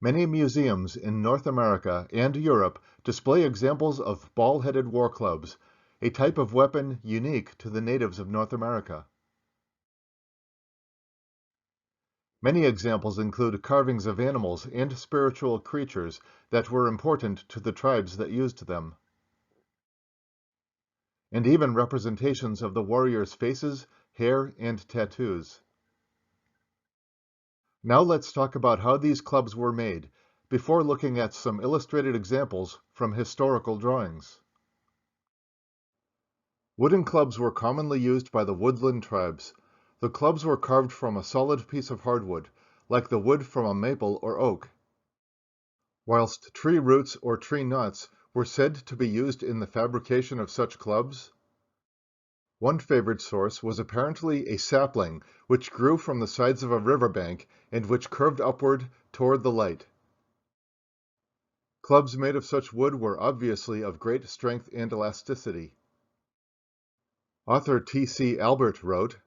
Many museums in North America and Europe display examples of ball-headed war clubs, a type of weapon unique to the natives of North America. Many examples include carvings of animals and spiritual creatures that were important to the tribes that used them, and even representations of the warriors' faces, hair, and tattoos. Now let's talk about how these clubs were made, before looking at some illustrated examples from historical drawings. Wooden clubs were commonly used by the woodland tribes. The clubs were carved from a solid piece of hardwood, like the wood from a maple or oak, whilst tree roots or tree nuts were said to be used in the fabrication of such clubs. One favored source was apparently a sapling which grew from the sides of a riverbank and which curved upward toward the light. Clubs made of such wood were obviously of great strength and elasticity. Author T.C. Albert wrote,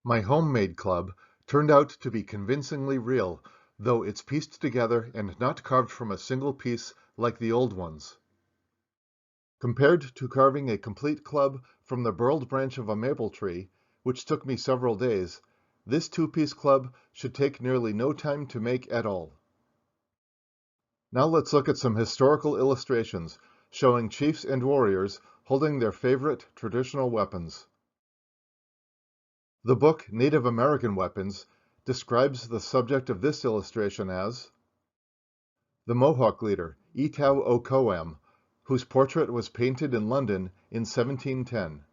"My homemade club turned out to be convincingly real, though it's pieced together and not carved from a single piece like the old ones. Compared to carving a complete club from the burled branch of a maple tree, which took me several days, this two-piece club should take nearly no time to make at all." Now let's look at some historical illustrations showing chiefs and warriors holding their favorite traditional weapons. The book Native American Weapons describes the subject of this illustration as the Mohawk leader, Etau Ocoam, whose portrait was painted in London in 1710.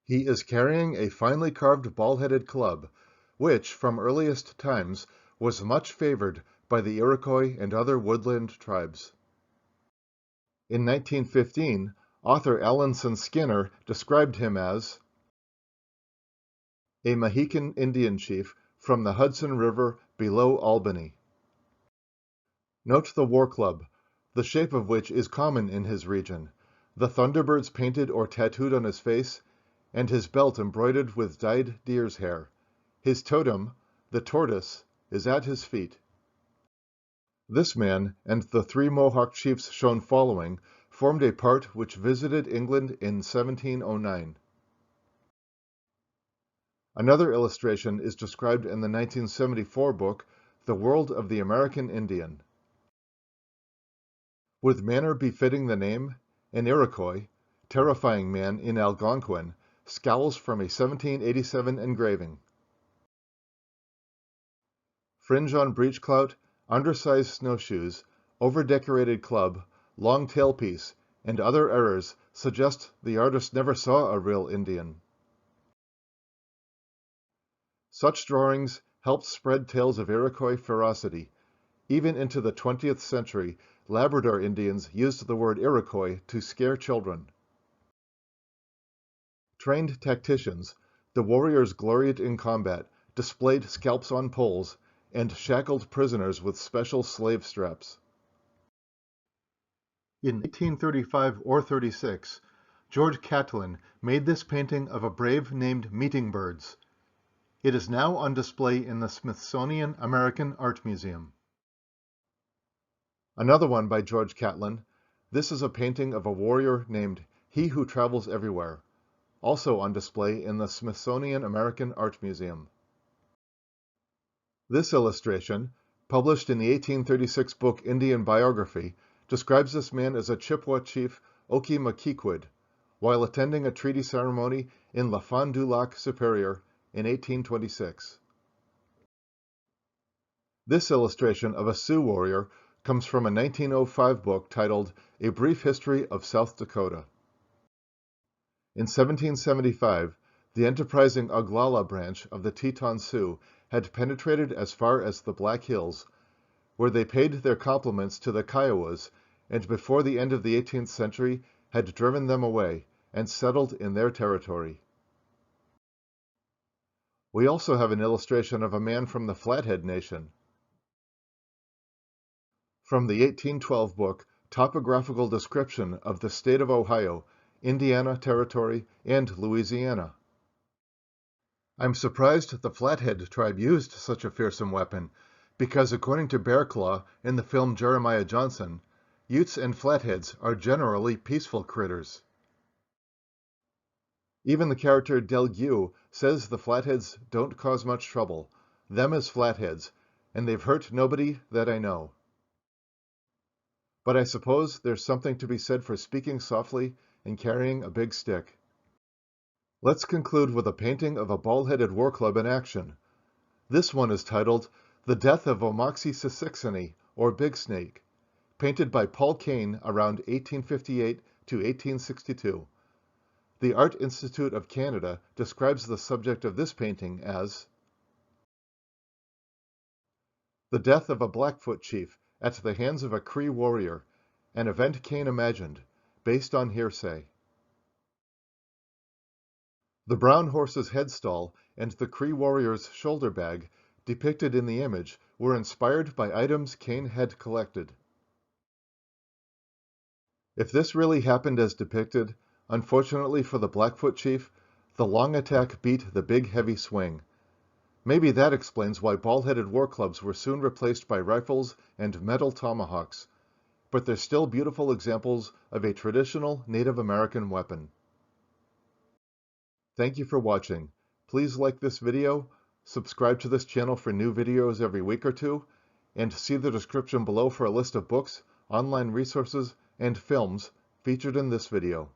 He is carrying a finely carved ball-headed club, which, from earliest times, was much favored by the Iroquois and other woodland tribes. In 1915, author Alanson Skinner described him as a Mohican Indian chief from the Hudson River below Albany. Note the war club, the shape of which is common in his region, the thunderbirds painted or tattooed on his face, and his belt embroidered with dyed deer's hair. His totem, the tortoise, is at his feet. This man and the three Mohawk chiefs shown following formed a part which visited England in 1709. Another illustration is described in the 1974 book, The World of the American Indian. With manner befitting the name, an Iroquois, terrifying man in Algonquin, scowls from a 1787 engraving. Fringe on breechclout, undersized snowshoes, over-decorated club, long tailpiece, and other errors suggest the artist never saw a real Indian. Such drawings helped spread tales of Iroquois ferocity. Even into the 20th century, Labrador Indians used the word Iroquois to scare children. Trained tacticians, the warriors gloried in combat, displayed scalps on poles, and shackled prisoners with special slave straps. In 1835 or 36, George Catlin made this painting of a brave named Meeting Birds. It is now on display in the Smithsonian American Art Museum. Another one by George Catlin. This is a painting of a warrior named He Who Travels Everywhere, also on display in the Smithsonian American Art Museum. This illustration, published in the 1836 book Indian Biography, describes this man as a Chippewa chief Okemukee while attending a treaty ceremony in La Fond du Lac Superior in 1826. This illustration of a Sioux warrior comes from a 1905 book titled A Brief History of South Dakota. In 1775, the enterprising Oglala branch of the Teton Sioux had penetrated as far as the Black Hills, where they paid their compliments to the Kiowas, and before the end of the 18th century had driven them away and settled in their territory. We also have an illustration of a man from the Flathead Nation. From the 1812 book Topographical Description of the State of Ohio, Indiana Territory, and Louisiana. I'm surprised the Flathead tribe used such a fearsome weapon, because according to Bearclaw in the film Jeremiah Johnson, Utes and flatheads are generally peaceful critters. Even the character Delle says the flatheads don't cause much trouble, them as flatheads, and they've hurt nobody that I know. But I suppose there's something to be said for speaking softly and carrying a big stick. Let's conclude with a painting of a ball-headed war club in action. This one is titled The Death of Omoxy or Big Snake, painted by Paul Kane around 1858 to 1862. The Art Institute of Canada describes the subject of this painting as the death of a Blackfoot chief at the hands of a Cree warrior, an event Kane imagined, based on hearsay. The brown horse's headstall and the Cree warrior's shoulder bag depicted in the image were inspired by items Kane had collected. If this really happened as depicted, unfortunately for the Blackfoot chief, the long attack beat the big heavy swing. Maybe that explains why ball-headed war clubs were soon replaced by rifles and metal tomahawks, but they're still beautiful examples of a traditional Native American weapon. Thank you for watching. Please like this video, subscribe to this channel for new videos every week or two, and see the description below for a list of books, online resources, and films featured in this video.